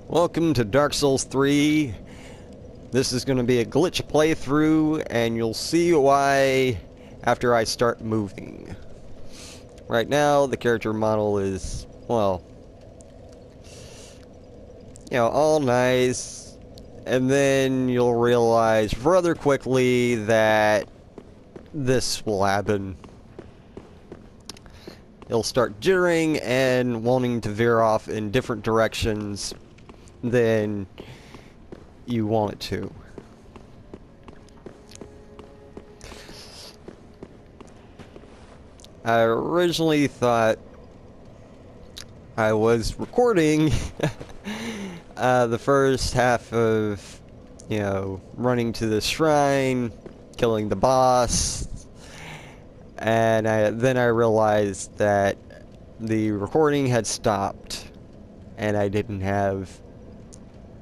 Welcome to Dark Souls 3. This is going to be a glitch playthrough, and you'll see why after I start moving. Right now, the character model is, well, all nice, and then you'll realize rather quickly that this will happen. It'll start jittering and wanting to veer off in different directions than you want it to. I originally thought I was recording the first half of, running to the shrine, killing the boss, and then I realized that the recording had stopped and I didn't have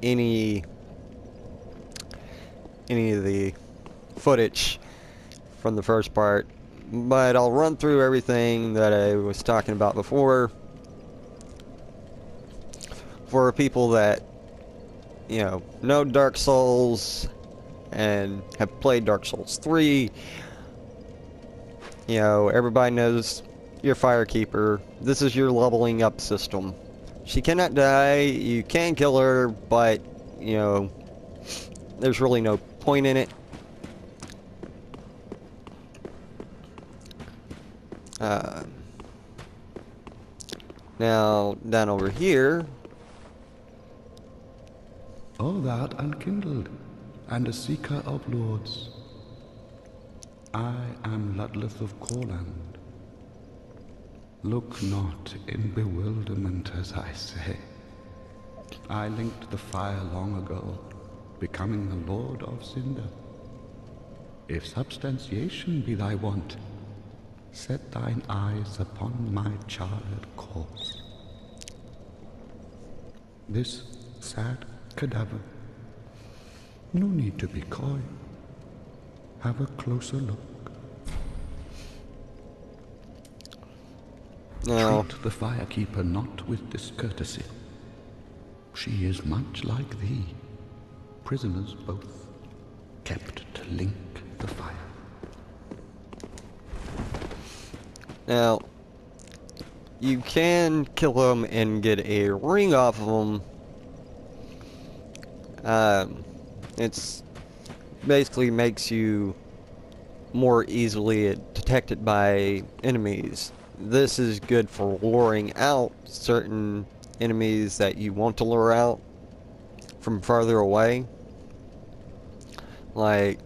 any of the footage from the first part, but I'll run through everything that I was talking about before for people that know Dark Souls and have played Dark Souls 3. Everybody knows your Firekeeper. This is your leveling up system. She cannot die. You can kill her, but there's really no point in it. Now, down over here. O thou unkindled, and a seeker of lords, I am Ludleth of Corland. Look not in bewilderment as I say. I linked the fire long ago, becoming the Lord of Cinder. If substantiation be thy want, set thine eyes upon my charred corpse. This sad cadaver, no need to be coy. Have a closer look. No. Treat the Firekeeper not with discourtesy. She is much like thee, prisoners both, kept to link the fire. Now, you can kill them and get a ring off of them. It's basically makes you more easily detected by enemies. This is good for luring out certain enemies that you want to lure out from farther away. Like,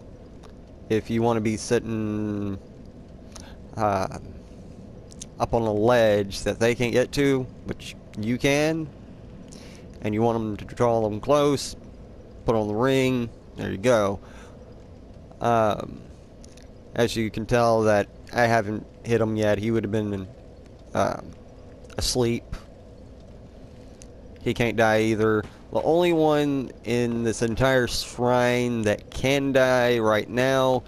if you want to be sitting up on a ledge that they can't get to, but you can, and you want them to draw them close, put on the ring, there you go. As you can tell that I haven't hit him yet, he would have been asleep. He can't die either. The only one in this entire shrine that can die right now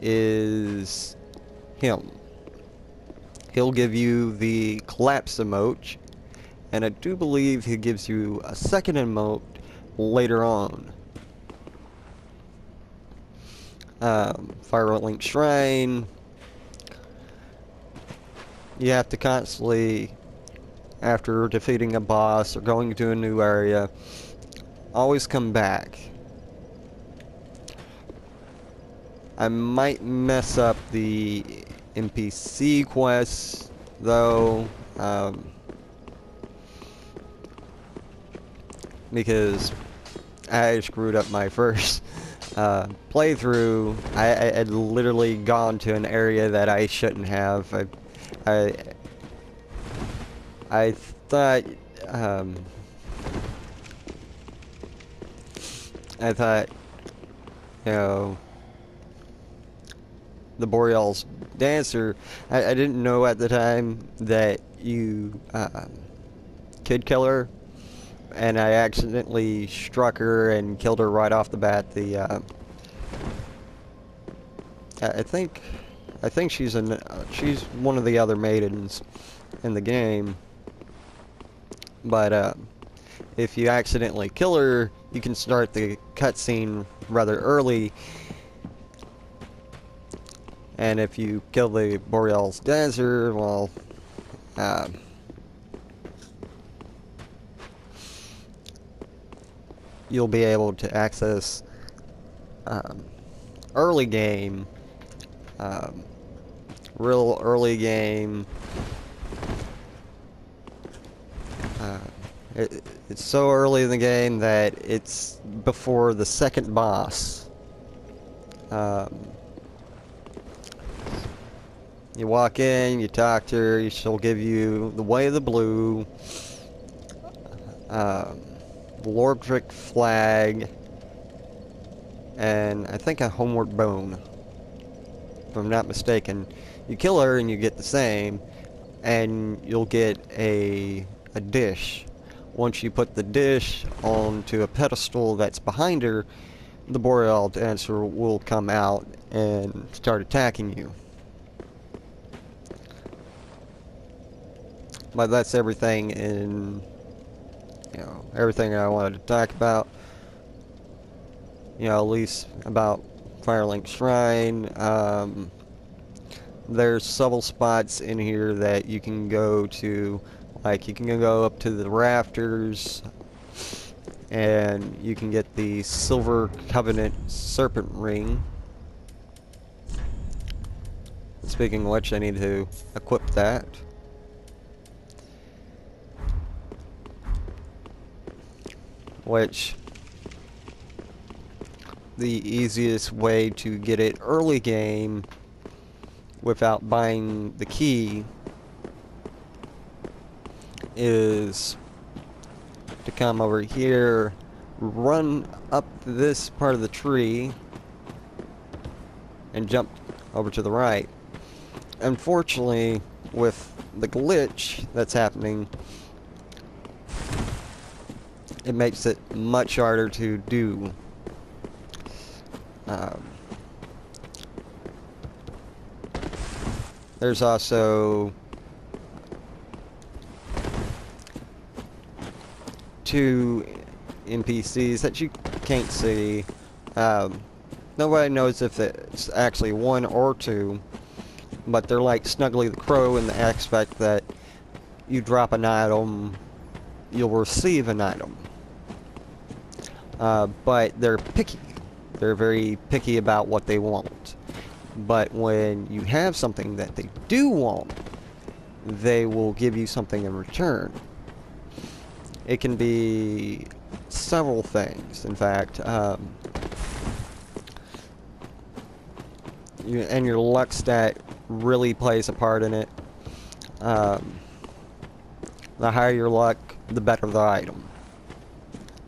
is him. He'll give you the collapse emote, and I do believe he gives you a second emote later on. Firelink Shrine. You have to constantly, after defeating a boss or going to a new area, always come back. I might mess up the NPC quests, though, because I screwed up my first playthrough. I had literally gone to an area that I shouldn't have. I thought the Boreal's dancer, I didn't know at the time that you could kill her, and I accidentally struck her and killed her right off the bat. I think she's one of the other maidens in the game, but if you accidentally kill her, you can start the cutscene rather early. And if you kill the Borealis Dancer, well, you'll be able to access early game, real early game. It's so early in the game that it's before the second boss. You walk in, you talk to her, she'll give you the Way of the Blue, the Lordric Flag, and I think a Homeward Bone, if I'm not mistaken. You kill her and you get the same, and you'll get a dish. Once you put the dish onto a pedestal that's behind her, the Boreal Dancer will come out and start attacking you. But that's everything everything I wanted to talk about. At least about Firelink Shrine. There's several spots in here that you can go to. Like, you can go up to the rafters, and you can get the Silver Covenant Serpent Ring. Speaking of which, I need to equip that. Which, the easiest way to get it early game without buying the key is to come over here, run up this part of the tree, and jump over to the right. Unfortunately, with the glitch that's happening, it makes it much harder to do. There's also two NPCs that you can't see. Nobody knows if it's actually one or two, but they're like Snuggly the Crow in the aspect that you drop an item, you'll receive an item. But they're picky. They're very picky about what they want. But when you have something that they do want, they will give you something in return. It can be several things, in fact. And your luck stat really plays a part in it. The higher your luck, the better the item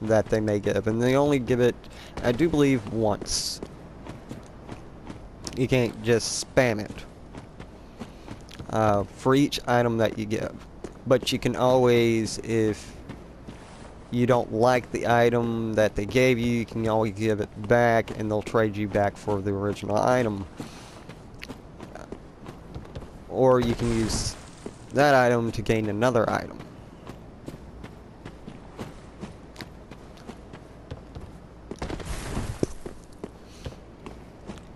that they may give. And they only give it, I do believe, once. You can't just spam it for each item that you give. But you can always, if you don't like the item that they gave you, you can always give it back and they'll trade you back for the original item. Or you can use that item to gain another item.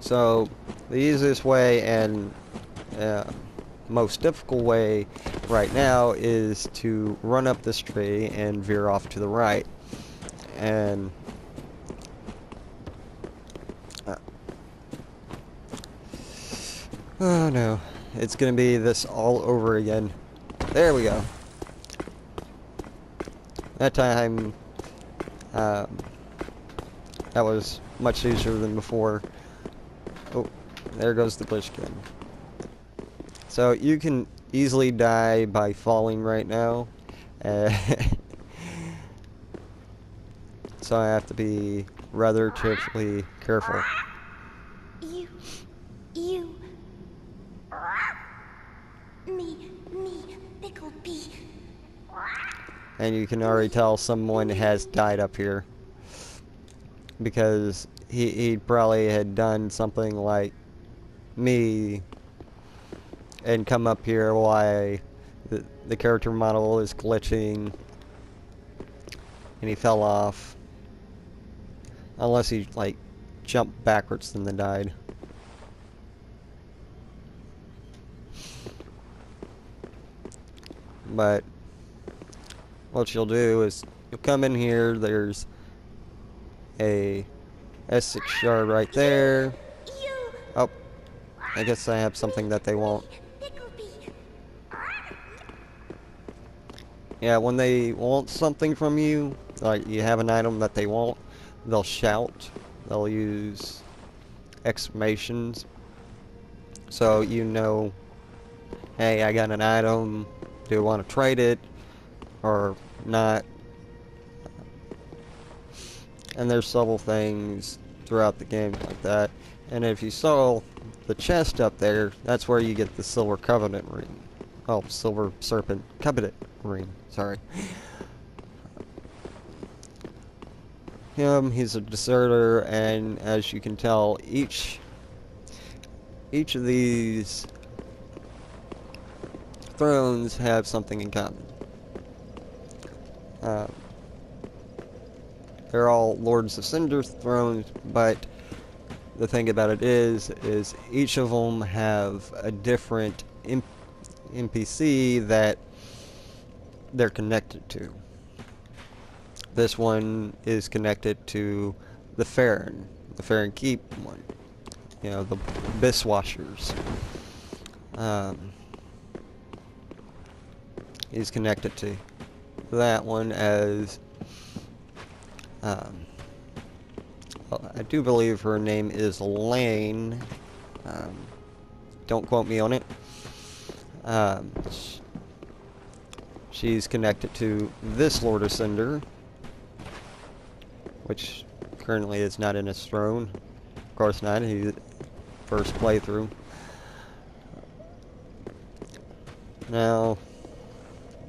So, the easiest way and most difficult way right now is to run up this tree and veer off to the right. And oh no, it's gonna be this all over again. There we go. That time, that was much easier than before. Oh, there goes the glitch again. So you can easily die by falling right now. So I have to be rather terribly careful. You, me, pickled pea. And you can already tell someone has died up here. Because he probably had done something like me and come up here while the character model is glitching. and he fell off. Unless he, like, jumped backwards and then died. But what you'll do is you'll come in here, there's a S6 shard right there. You. Oh, I guess I have something that they won't. Picklebee. Yeah, when they want something from you, like you have an item that they want, they'll shout. They'll use exclamations. So you know, hey, I got an item. Do you want to trade it or not? And there's several things throughout the game like that. And if you saw the chest up there, that's where you get the Silver Covenant ring. Oh, Silver Serpent Covenant ring. Sorry. He's a deserter, and as you can tell, each of these thrones have something in common. They're all Lords of Cinder thrones, but the thing about it is each of them have a different NPC that they're connected to. This one is connected to the Farron Keep one. You know, the Abyss Washers. He's connected to that one as well, I do believe her name is Lane. Don't quote me on it. She's connected to this Lord of Cinder, which currently is not in his throne. Of course not. He's first playthrough. Now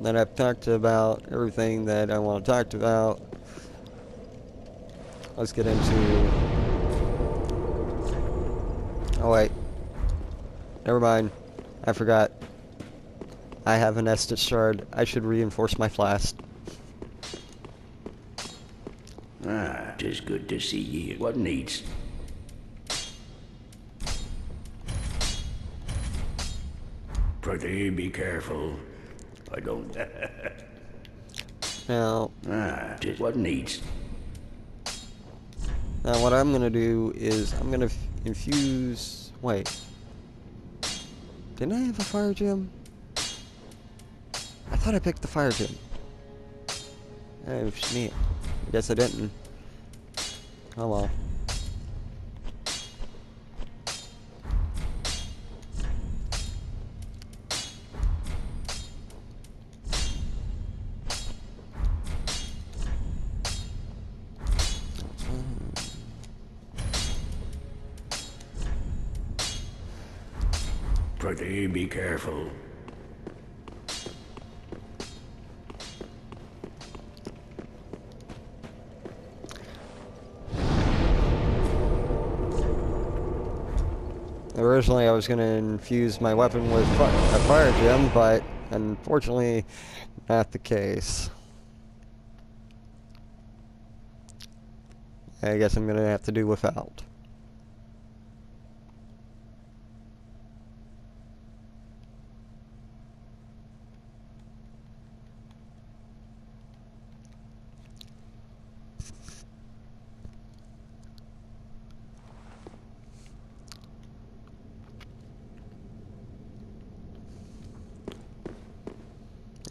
that I've talked about everything that I want to talk about, let's get into... Oh wait. Never mind. I forgot. I have an Estus shard. I should reinforce my flask. Ah, 'tis good to see ye. What needs? Prithee, be careful. I don't... Now... Ah, 'tis what needs. Now what I'm gonna do is I'm gonna infuse... Wait. Didn't I have a fire gem? I thought I picked the fire gem. Oh, shit. I guess I didn't. Oh well. Prithee, be careful. Originally I was going to infuse my weapon with a fire gem, but unfortunately not the case. I guess I'm going to have to do without.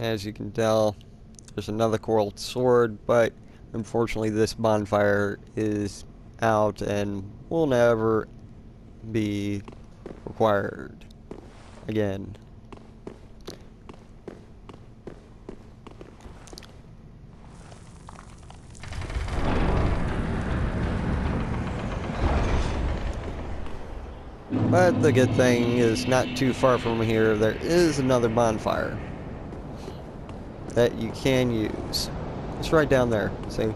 As you can tell, there's another coral sword, but unfortunately this bonfire is out and will never be required again. But the good thing is, not too far from here, there is another bonfire that you can use. It's right down there, see?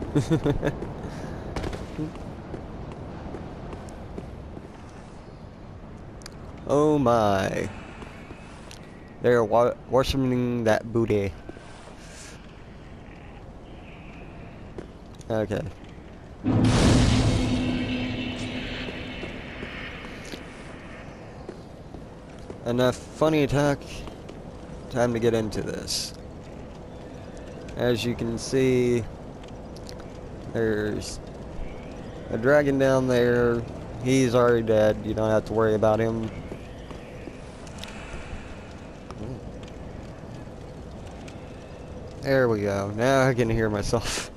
Oh my. They're worshiping that booty. Okay. Enough funny talk. Time to get into this. As you can see, there's a dragon down there. He's already dead. You don't have to worry about him. There we go. Now I can hear myself.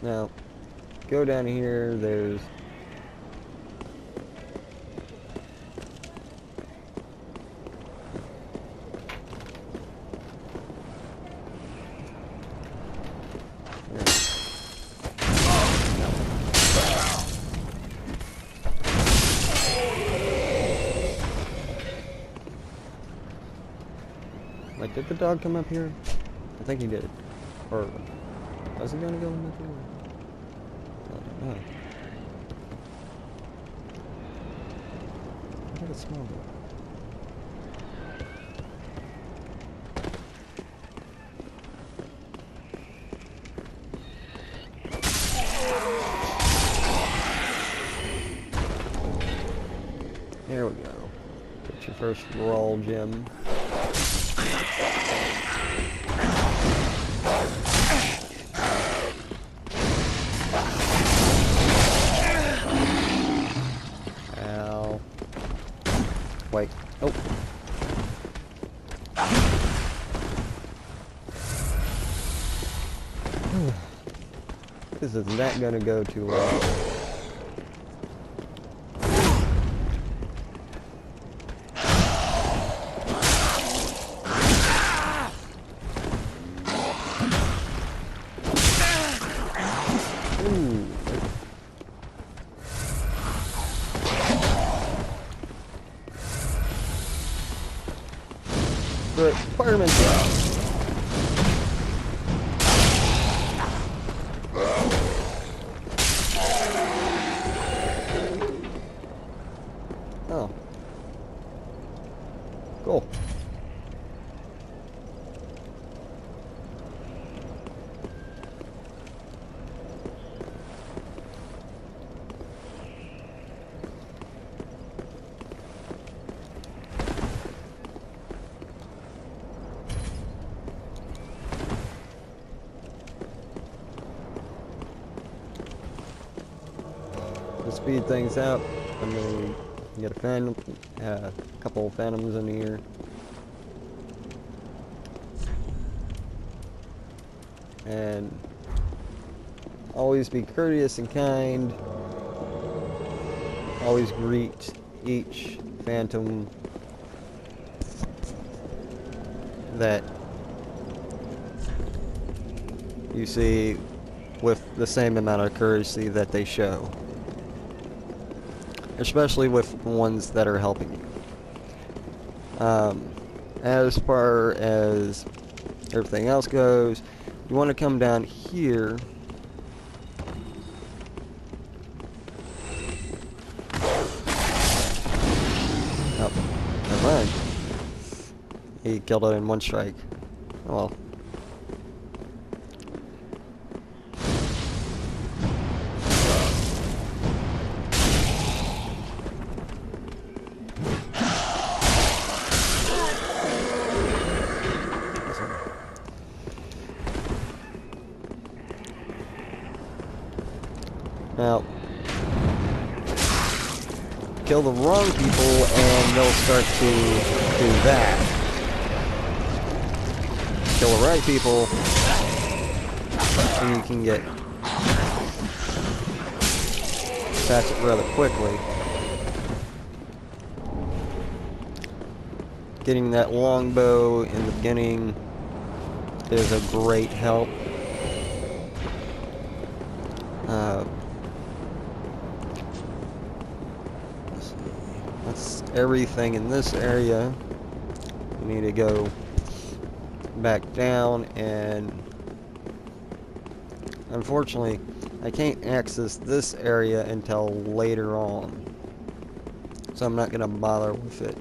Now, go down here. There's like, did the dog come up here? I think he did. Or was he gonna go in the door? I don't know. I think it smelled it. There we go. Get your first roll gem. Ow. Wait. Oh. This is not gonna go too well. But fireman job. Oh. Cool. To speed things up, I'm gonna get a phantom, couple of phantoms in here. And always be courteous and kind. Always greet each phantom that you see with the same amount of courtesy that they show. Especially with ones that are helping you. As far as everything else goes, you want to come down here. Oh, never mind. He killed it in one strike. Oh well. Now, kill the wrong people and they'll start to do that. Kill the right people and you can get past it rather quickly. Getting that longbow in the beginning is a great help. That's everything in this area. You need to go back down, and unfortunately I can't access this area until later on, so I'm not gonna bother with it.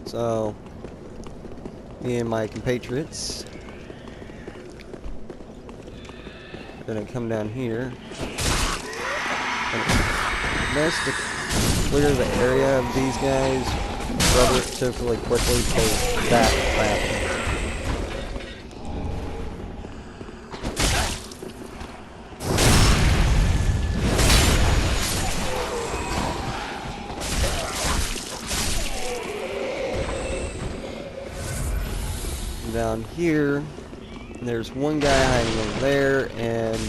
So, me and my compatriots are gonna come down here and manage to clear the area of these guys relatively quickly because that happened. Down here, there's one guy hiding over there, and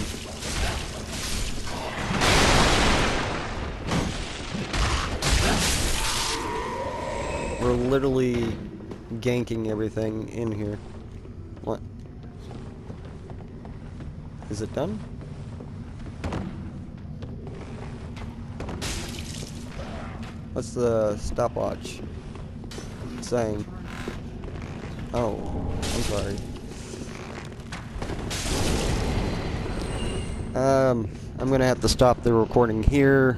we're literally ganking everything in here. What? Is it done? What's the stopwatch saying? Oh, I'm sorry. I'm gonna have to stop the recording here.